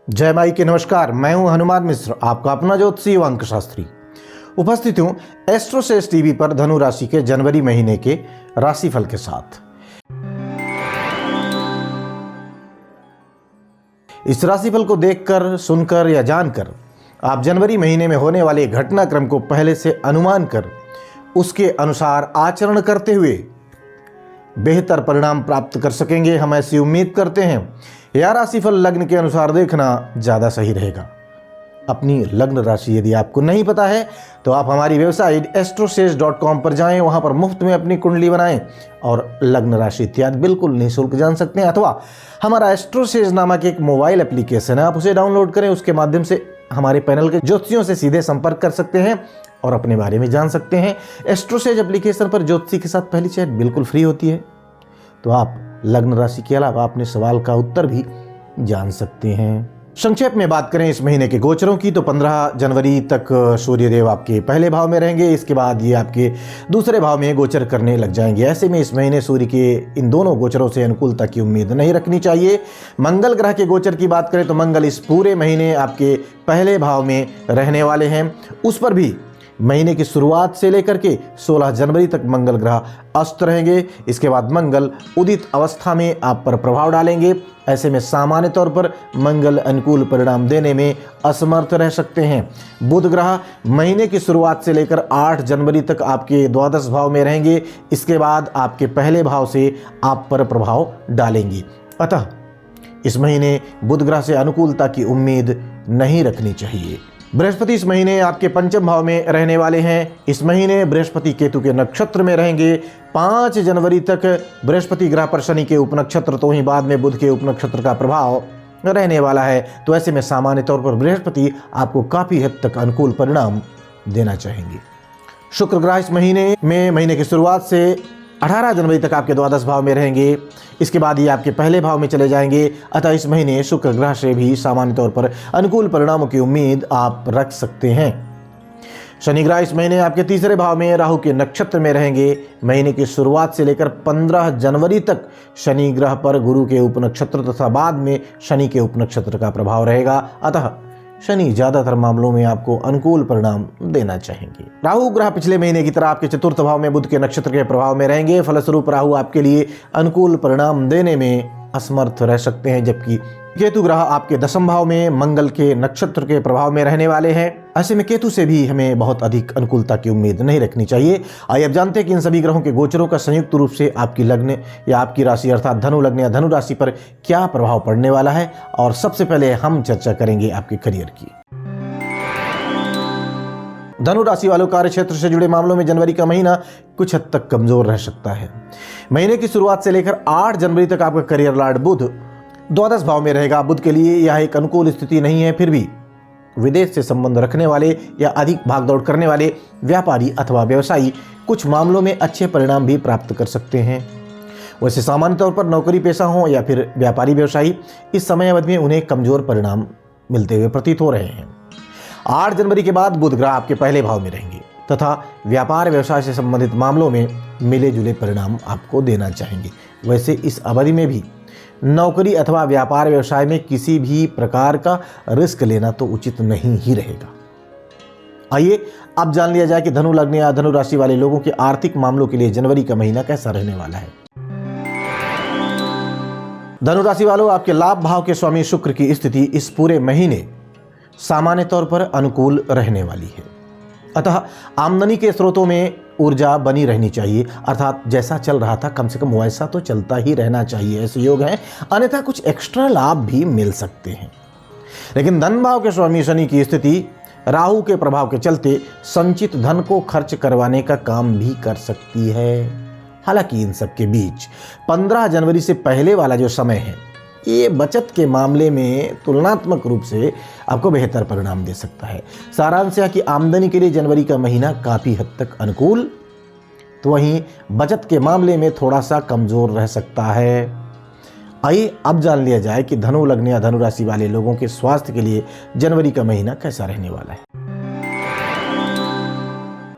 जय माई के नमस्कार। मैं हूं हनुमान मिश्र, आपका अपना ज्योतिषी अंक शास्त्री। उपस्थित हूं एस्ट्रोसेज टीवी पर धनु राशि के जनवरी महीने के राशिफल के साथ। इस राशिफल को देखकर, सुनकर या जानकर आप जनवरी महीने में होने वाले घटनाक्रम को पहले से अनुमान कर उसके अनुसार आचरण करते हुए बेहतर परिणाम प्राप्त कर सकेंगे। हम ऐसी उम्मीद करते हैं। यह राशिफल लग्न के अनुसार देखना ज़्यादा सही रहेगा। अपनी लग्न राशि यदि आपको नहीं पता है तो आप हमारी वेबसाइट astrosage.com पर जाएं, वहां पर मुफ्त में अपनी कुंडली बनाएं और लग्न राशि इत्यादि बिल्कुल निःशुल्क जान सकते हैं। अथवा हमारा एस्ट्रोसेज नामक एक मोबाइल एप्लीकेशन है, आप उसे डाउनलोड करें। उसके माध्यम से हमारे पैनल के ज्योतिषियों से सीधे संपर्क कर सकते हैं और अपने बारे में जान सकते हैं। एस्ट्रोसेज एप्लीकेशन पर ज्योतिषी के साथ पहली चैट बिल्कुल फ्री होती है, तो आप लग्न राशि के अलावा अपने सवाल का उत्तर भी जान सकते हैं। संक्षेप में बात करें इस महीने के गोचरों की तो 15 जनवरी तक सूर्यदेव आपके पहले भाव में रहेंगे। इसके बाद ये आपके दूसरे भाव में गोचर करने लग जाएंगे। ऐसे में इस महीने सूर्य के इन दोनों गोचरों से अनुकूलता की उम्मीद नहीं रखनी चाहिए। मंगल ग्रह के गोचर की बात करें तो मंगल इस पूरे महीने आपके पहले भाव में रहने वाले हैं। उस पर भी महीने की शुरुआत से लेकर के 16 जनवरी तक मंगल ग्रह अस्त रहेंगे। इसके बाद मंगल उदित अवस्था में आप पर प्रभाव डालेंगे। ऐसे में सामान्य तौर पर मंगल अनुकूल परिणाम देने में असमर्थ रह सकते हैं। बुध ग्रह महीने की शुरुआत से लेकर 8 जनवरी तक आपके द्वादश भाव में रहेंगे। इसके बाद आपके पहले भाव से आप पर प्रभाव डालेंगे। अतः इस महीने बुध ग्रह से अनुकूलता की उम्मीद नहीं रखनी चाहिए। बृहस्पति इस महीने आपके पंचम भाव में रहने वाले हैं। इस महीने बृहस्पति केतु के नक्षत्र में रहेंगे। 5 जनवरी तक बृहस्पति ग्रह पर शनि के उपनक्षत्र, तो ही बाद में बुध के उपनक्षत्र का प्रभाव रहने वाला है। तो ऐसे में सामान्य तौर पर बृहस्पति आपको काफी हद तक अनुकूल परिणाम देना चाहेंगे। शुक्र ग्रह इस महीने की शुरुआत से 18 जनवरी तक आपके द्वादश भाव में रहेंगे। इसके बाद ये आपके पहले भाव में चले जाएंगे। अतः इस महीने शुक्र ग्रह से भी सामान्य तौर पर अनुकूल परिणामों की उम्मीद आप रख सकते हैं। शनि ग्रह इस महीने आपके तीसरे भाव में राहु के नक्षत्र में रहेंगे। महीने की शुरुआत से लेकर 15 जनवरी तक शनि ग्रह पर गुरु के उपनक्षत्र तथा बाद में शनि के उपनक्षत्र का प्रभाव रहेगा। अतः शनि ज्यादातर मामलों में आपको अनुकूल परिणाम देना चाहेंगे। राहु ग्रह पिछले महीने की तरह आपके चतुर्थ भाव में बुध के नक्षत्र के प्रभाव में रहेंगे। फलस्वरूप राहु आपके लिए अनुकूल परिणाम देने में असमर्थ रह सकते हैं, जबकि केतु ग्रह आपके दशम भाव में मंगल के नक्षत्र के प्रभाव में रहने वाले हैं। ऐसे में केतु से भी हमें बहुत अधिक अनुकूलता की उम्मीद नहीं रखनी चाहिए। आइए अब जानते हैं कि इन सभी ग्रहों के गोचरों का संयुक्त रूप से आपकी लग्न या आपकी राशि अर्थात धनु लग्न या धनु राशि पर क्या प्रभाव पड़ने वाला है। और सबसे पहले हम चर्चा करेंगे आपके करियर की। धनु राशि वालों कार्य क्षेत्र से जुड़े मामलों में जनवरी का महीना कुछ हद तक कमजोर रह सकता है। महीने की शुरुआत से लेकर 8 जनवरी तक आपका करियर लॉर्ड बुध द्वादश भाव में रहेगा। बुध के लिए यह एक अनुकूल स्थिति नहीं है, फिर भी विदेश से संबंध रखने वाले या अधिक भागदौड़ करने वाले व्यापारी अथवा व्यवसायी कुछ मामलों में अच्छे परिणाम भी प्राप्त कर सकते हैं। वैसे सामान्य तौर पर नौकरी पेशा हो या फिर व्यापारी व्यवसायी, इस समय अवधि में उन्हें कमजोर परिणाम मिलते हुए प्रतीत हो रहे हैं। 8 जनवरी के बाद बुध ग्रह आपके पहले भाव में रहेंगे तथा व्यापार व्यवसाय से संबंधित मामलों में मिले जुले परिणाम आपको देना चाहेंगे। वैसे इस अवधि में भी नौकरी अथवा व्यापार व्यवसाय में किसी भी प्रकार का रिस्क लेना तो उचित नहीं ही रहेगा। आइए अब जान लिया जाए कि धनु लग्न या धनु राशि वाले लोगों के आर्थिक मामलों के लिए जनवरी का महीना कैसा रहने वाला है। धनु राशि वालों, आपके लाभ भाव के स्वामी शुक्र की स्थिति इस पूरे महीने सामान्य तौर पर अनुकूल रहने वाली है। अतः आमदनी के स्रोतों में ऊर्जा बनी रहनी चाहिए, अर्थात जैसा चल रहा था कम से कम वैसा तो चलता ही रहना चाहिए, ऐसे योग हैं। अन्यथा कुछ एक्स्ट्रा लाभ भी मिल सकते हैं। लेकिन धन भाव के स्वामी शनि की स्थिति राहु के प्रभाव के चलते संचित धन को खर्च करवाने का काम भी कर सकती है। हालांकि इन सब के बीच 15 जनवरी से पहले वाला जो समय है, ये बचत के मामले में तुलनात्मक रूप से आपको बेहतर परिणाम दे सकता है। सारांश यह कि आमदनी के लिए जनवरी का महीना काफ़ी हद तक अनुकूल, तो वहीं बचत के मामले में थोड़ा सा कमज़ोर रह सकता है। आइए अब जान लिया जाए कि धनु लग्न या धनु राशि वाले लोगों के स्वास्थ्य के लिए जनवरी का महीना कैसा रहने वाला है।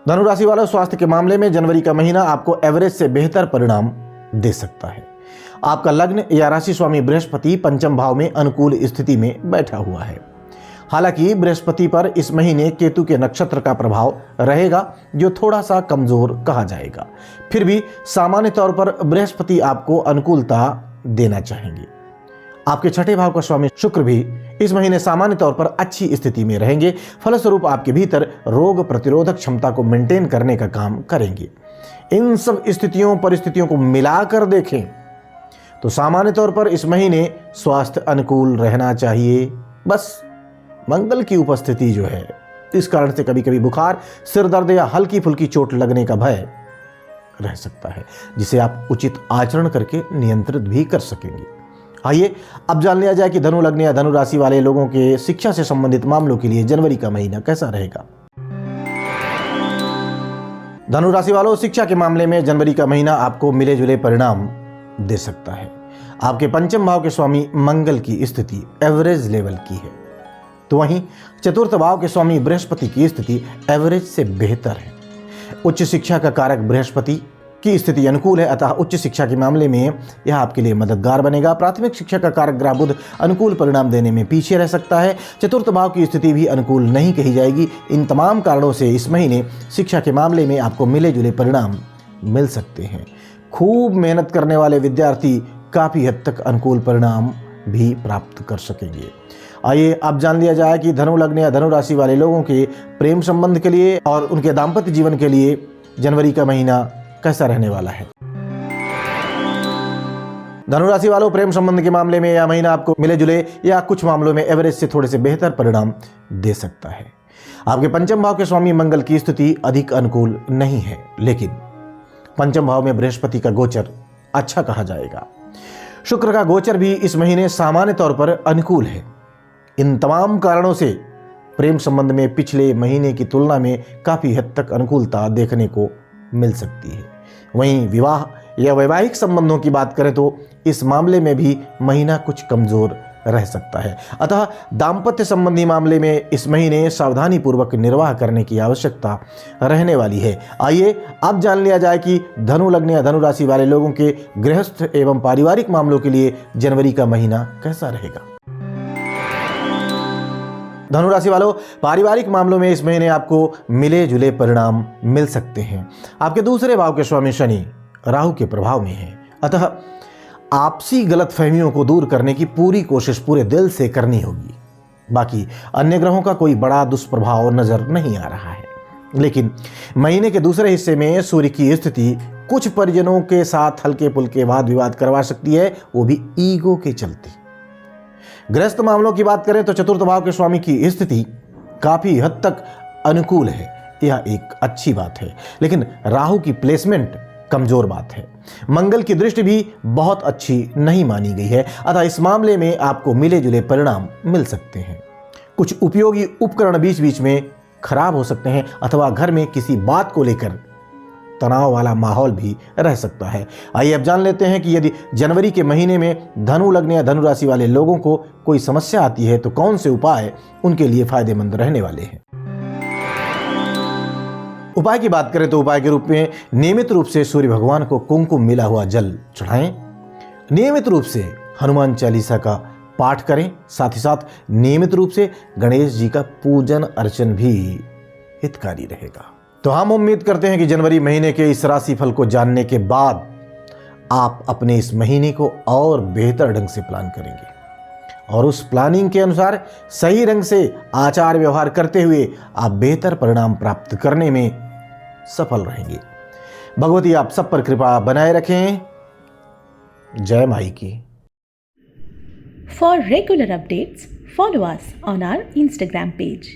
धनु राशि वालों, स्वास्थ्य के मामले में जनवरी का महीना आपको एवरेज से बेहतर परिणाम दे सकता है। आपका लग्न या राशि स्वामी बृहस्पति पंचम भाव में अनुकूल स्थिति में बैठा हुआ है। हालांकि बृहस्पति पर इस महीने केतु के नक्षत्र का प्रभाव रहेगा, जो थोड़ा सा कमजोर कहा जाएगा। फिर भी सामान्य तौर पर बृहस्पति आपको अनुकूलता देना चाहेंगे। आपके छठे भाव का स्वामी शुक्र भी इस महीने सामान्य तौर पर अच्छी स्थिति में रहेंगे। फलस्वरूप आपके भीतर रोग प्रतिरोधक क्षमता को मेंटेन करने का काम करेंगे। इन सब स्थितियों परिस्थितियों को मिलाकर देखें तो सामान्य तौर पर इस महीने स्वास्थ्य अनुकूल रहना चाहिए। बस मंगल की उपस्थिति जो है, इस कारण से कभी कभी बुखार, सिर दर्द या हल्की फुल्की चोट लगने का भय रह सकता है, जिसे आप उचित आचरण करके नियंत्रित भी कर सकेंगे। आइए अब जान लिया जाए कि धनु लग्न या धनु राशि वाले लोगों के शिक्षा से संबंधित मामलों के लिए जनवरी का महीना कैसा रहेगा। धनु राशि वालों, शिक्षा के मामले में जनवरी का महीना आपको मिले जुले परिणाम दे सकता है। आपके पंचम भाव के स्वामी मंगल की स्थिति एवरेज लेवल की है, तो वहीं चतुर्थ भाव के स्वामी बृहस्पति की स्थिति एवरेज से बेहतर है। उच्च शिक्षा का कारक बृहस्पति की स्थिति अनुकूल है, अतः उच्च शिक्षा के मामले में यह आपके लिए मददगार बनेगा। प्राथमिक शिक्षा का कारक ग्रह बुध अनुकूल परिणाम देने में पीछे रह सकता है। चतुर्थ भाव की स्थिति भी अनुकूल नहीं कही जाएगी। इन तमाम कारणों से इस महीने शिक्षा के मामले में आपको मिले जुले परिणाम मिल सकते हैं। खूब मेहनत करने वाले विद्यार्थी काफ़ी हद तक अनुकूल परिणाम भी प्राप्त कर सकेंगे। आइए अब जान लिया जाए कि धनु लग्न या धनु राशि वाले लोगों के प्रेम संबंध के लिए और उनके दाम्पत्य जीवन के लिए जनवरी का महीना कैसा रहने वाला है। धनु राशि वालों, प्रेम संबंध के मामले में यह महीना आपको मिले जुले या कुछ मामलों में एवरेज से थोड़े से बेहतर परिणाम दे सकता है। आपके पंचम भाव के स्वामी मंगल की स्थिति अधिक अनुकूल नहीं है, लेकिन पंचम भाव में बृहस्पति का गोचर अच्छा कहा जाएगा। शुक्र का गोचर भी इस महीने सामान्य तौर पर अनुकूल है। इन तमाम कारणों से प्रेम संबंध में पिछले महीने की तुलना में काफ़ी हद तक अनुकूलता देखने को मिल सकती है। वहीं विवाह या वैवाहिक संबंधों की बात करें तो इस मामले में भी महीना कुछ कमज़ोर रह सकता है, अतः दाम्पत्य संबंधी मामले में इस महीने सावधानी पूर्वक निर्वाह करने की आवश्यकता रहने वाली है। आइए अब जान लिया जाए कि धनु लग्न या धनु राशि वाले लोगों के गृहस्थ एवं पारिवारिक मामलों के लिए जनवरी का महीना कैसा रहेगा। धनु राशि वालों, पारिवारिक मामलों में इस महीने आपको मिले जुले परिणाम मिल सकते हैं। आपके दूसरे भाव के स्वामी शनि राहु के प्रभाव में है, अतः आपसी गलतफहमियों को दूर करने की पूरी कोशिश पूरे दिल से करनी होगी। बाकी अन्य ग्रहों का कोई बड़ा दुष्प्रभाव नजर नहीं आ रहा है, लेकिन महीने के दूसरे हिस्से में सूर्य की स्थिति कुछ परिजनों के साथ हल्के फुल्के वाद विवाद करवा सकती है, वो भी ईगो के चलते। गृहस्थ मामलों की बात करें तो चतुर्थ भाव के स्वामी की स्थिति काफी हद तक अनुकूल है, यह एक अच्छी बात है, लेकिन राहु की प्लेसमेंट कमजोर बात है। मंगल की दृष्टि भी बहुत अच्छी नहीं मानी गई है, अतः इस मामले में आपको मिले जुले परिणाम मिल सकते हैं। कुछ उपयोगी उपकरण बीच बीच में खराब हो सकते हैं, अथवा घर में किसी बात को लेकर तनाव वाला माहौल भी रह सकता है। आइए अब जान लेते हैं कि यदि जनवरी के महीने में धनु लग्न या धनु राशि वाले लोगों को कोई समस्या आती है तो कौन से उपाय उनके लिए फायदेमंद रहने वाले हैं। उपाय की बात करें तो उपाय के रूप में नियमित रूप से सूर्य भगवान को कुमकुम मिला हुआ जल चढ़ाएं, नियमित रूप से हनुमान चालीसा का पाठ करें, साथ ही साथ नियमित रूप से गणेश जी का पूजन अर्चन भी हितकारी रहेगा। तो हम उम्मीद करते हैं कि जनवरी महीने के इस राशिफल को जानने के बाद आप अपने इस महीने को और बेहतर ढंग से प्लान करेंगे और उस प्लानिंग के अनुसार सही ढंग से आचार व्यवहार करते हुए आप बेहतर परिणाम प्राप्त करने में सफल रहेंगे। भगवती आप सब पर कृपा बनाए रखें। जय माई की। For regular updates, follow us on our Instagram page.